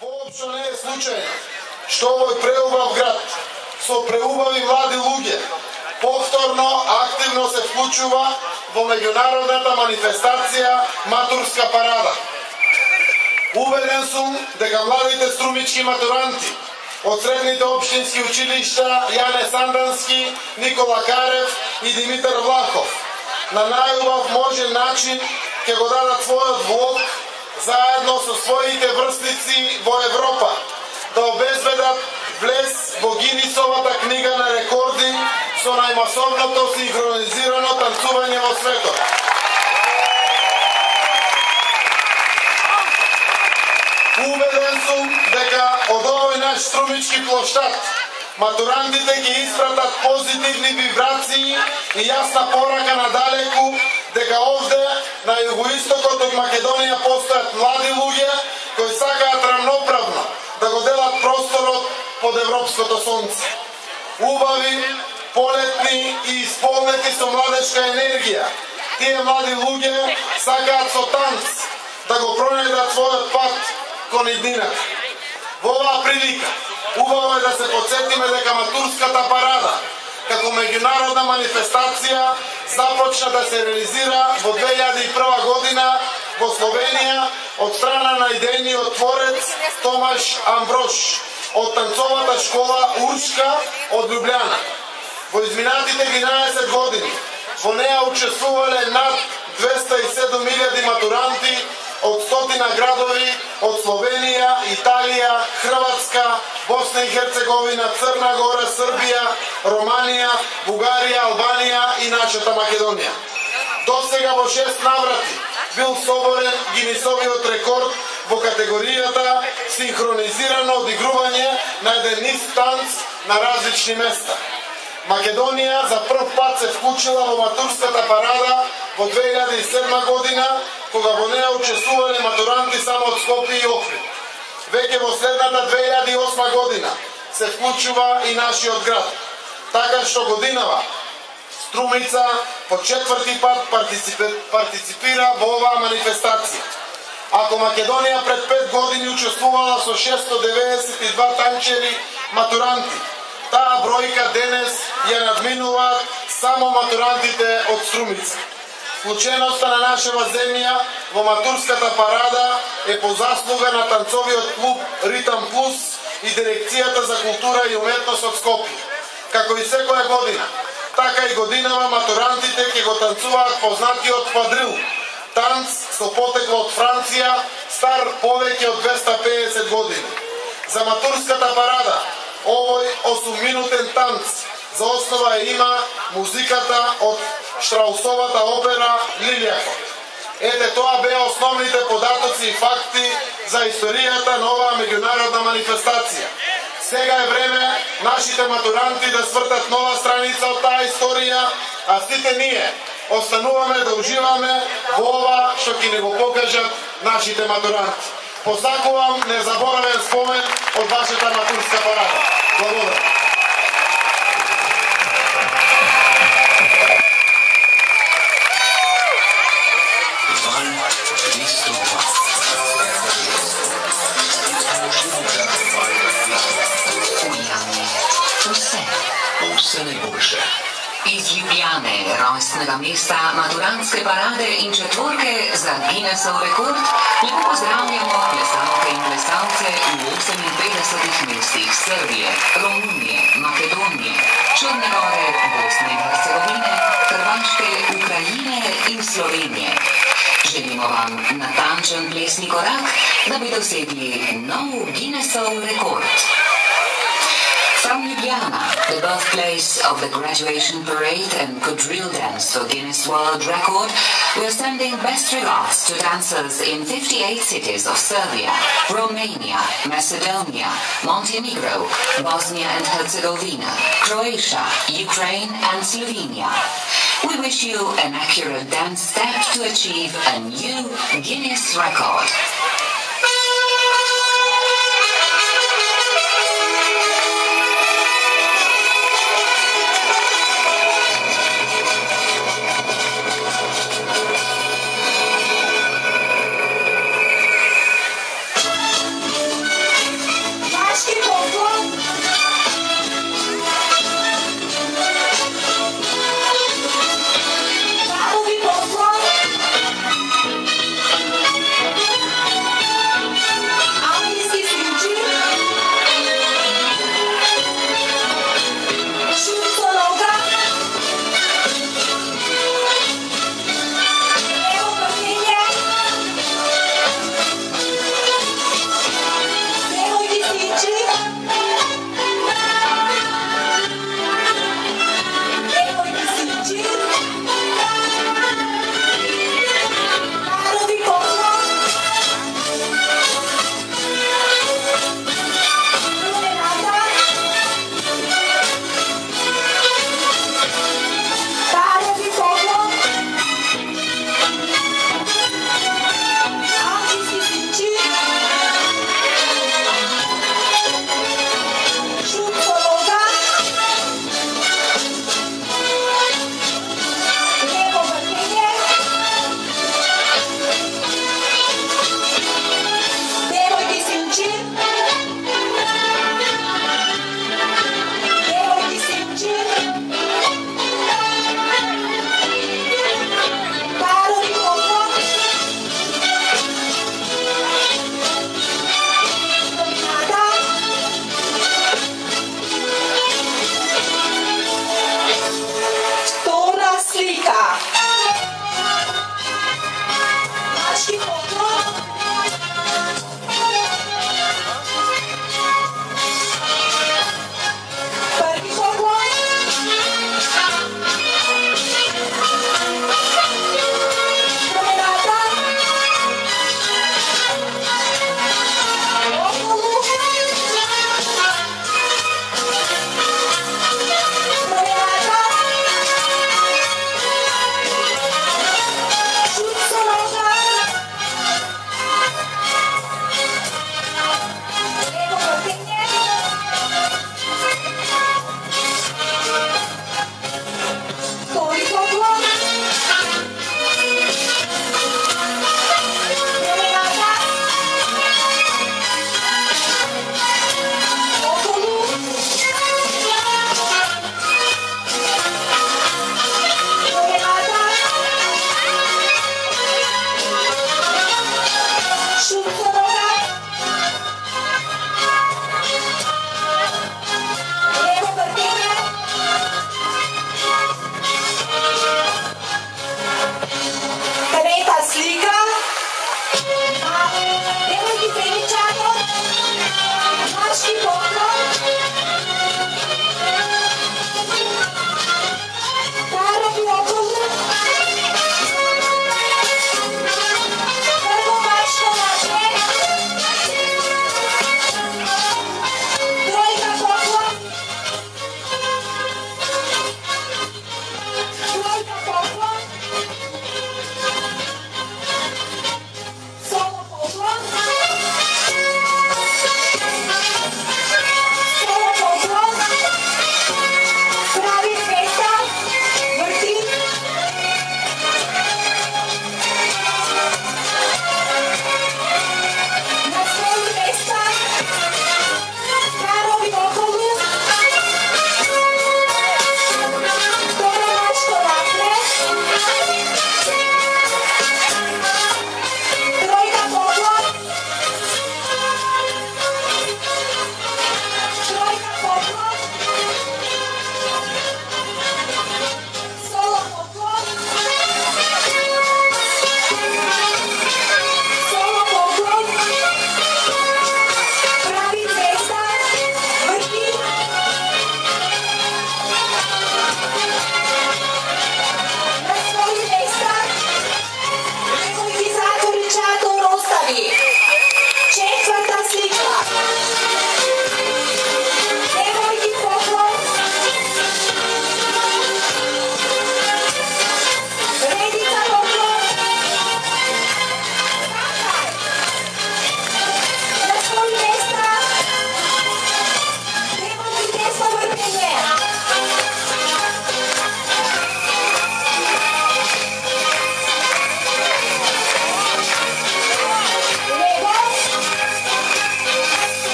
Воопшто не е случајно што овој преубав град со преубави млади луѓе повторно активно се вклучува во меѓународната манифестација Матурска парада. Убеден сум дека младите струмички матуранти од средните општински училишта Јане Сандански, Никола Карев и Димитар Влахов на најубав можен начин ќе го дадат својот влог заедно со своите врсници во Европа да обезбедат влез во Гинисовата книга на рекорди со најмасовното синхронизирано танцување во светот. Убеден сум дека од овој наш струмички плоштад матурантите ќе испратат позитивни вибрации и јасна порака надалеку дека овде на југоистокот од Македонија постојат млади луѓе кои сакаат рамноправно да го делат просторот под европското сонце. Убави, полетни и исполнети со младешка енергија, тие млади луѓе сакаат со танц да го пронајдат својот пат кон иднината. Во оваа прилика убаво е да се потсетиме дека Матурската парада како меѓународна манифестација започна да се реализира во 2001 година во Словенија од страна на идејниот творец Томаш Амброш од танцовата школа Уршка од Лјубљана. Во изминатите 11 години во неа учествувале над 207.000 матуранти од стотина градови од Словенија, Италија, Хрватска, Босна и Херцеговина, Црна Гора, Србија, Романија, Бугарија, Албанија и нашата Македонија. Досега во 6 наврати бил соборен Гинисовиот рекорд во категоријата синхронизирано одигрување на еден низ танц на различни места. Македонија за прв пат се вклучила во Матурската парада во 2007 година, кога во неа учествувале матуранти само од Скопје и Охрид. Веќе во следната 2008 година се вклучува и нашиот град. Така што годинава Струмица по 4ти пат партиципира во оваа манифестација. Ако Македонија пред 5 години учествувала со 692 танчери матуранти, таа бројка денес ја надминуваат само матурантите од Струмица. Вклученоста на нашава земја во Матурската парада е по заслуга на танцовиот клуб Ритам Плюс и Дирекцијата за култура и уметност од Скопје. Како и секоја година, така и годинава матурантите ќе го танцуваат познатиот квадрил, танц со потекло од Франција, стар повеќе од 250 години. За Матурската парада овој 8-минутен танц за основа има музиката од Штраусовата опера Лилијакот. Ете, тоа беа основните податоци и факти за историјата на оваа меѓународна манифестација. Сега е време нашите матуранти да свртат нова страница од таа историја, а сите ние остануваме да уживаме во ова што ќе ни го покажат нашите матуранти. Посакувам незаборавен спомен од вашата Матурска парада. Благодарам. Усе најбольше. Из Лјубљане, ројстнega места матурантске параде in четворке за Гинесов рекорд, lepo pozdravljamo plesalke in plesalce v 58 mestih Srbije, Romunije, Makedonije, Črne Gore, Bosne in Hercegovine, Hrvaške, Ukrajine in Slovenije. Želimo vam natančen plesni korak, da bi dosegli nov Guinnessov rekord. From Ljubljana, the birthplace of the graduation parade and quadrille dance for Guinness World Record, we are sending best regards to dancers in 58 cities of Serbia, Romania, Macedonia, Montenegro, Bosnia and Herzegovina, Croatia, Ukraine and Slovenia. We wish you an accurate dance step to achieve a new Guinness record.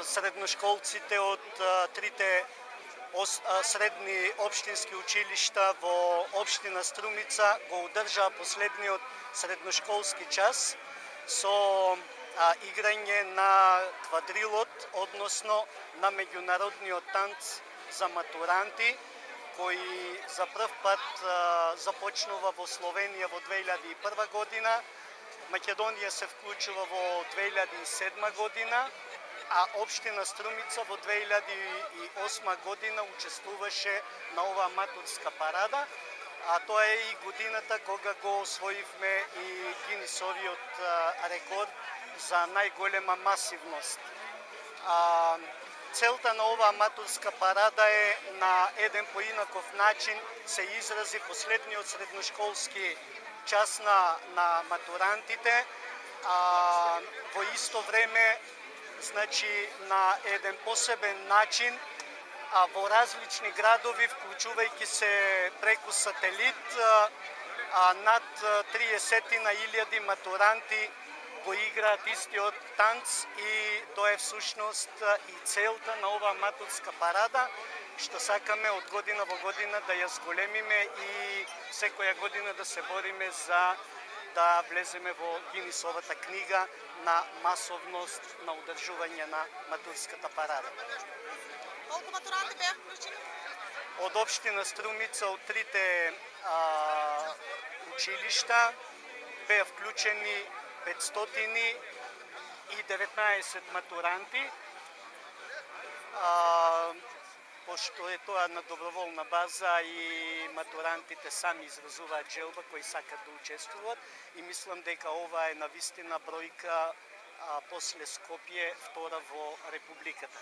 Средношколците од трите средни општински училишта во општина Струмица го одржаа последниот средношколски час со играње на квадрилот, односно на меѓународниот танц за матуранти, кој за прв пат започнува во Словенија во 2001 година, Македонија се вклучува во 2007 година, а општина Струмица во 2008 година учествуваше на оваа матурска парада, а тоа е и годината кога го освоивме и Гинисовиот рекорд за најголема масивност. Целта на оваа матурска парада е на еден поинаков начин се изрази последниот средношколски час на матурантите, во исто време значи на еден посебен начин, во различни градови, вклучувајќи се преку сателит, над 30.000 матуранти го играат истиот танц и тоа е всушност и целта на оваа матурска парада, што сакаме од година во година да ја зголемиме и секоја година да се бориме за да влеземе во Гинисовата книга на масовност на одржување на матурската парада. Колку матуранти беа вклучени? Од општина Струмица, од трите училишта беа вклучени 519 матуранти. пошто е тоа на доброволна база и матурантите сами изразуваат желба кои сакат да учествуваат и мислам дека ова е навистина бројка после Скопје втора во Републиката.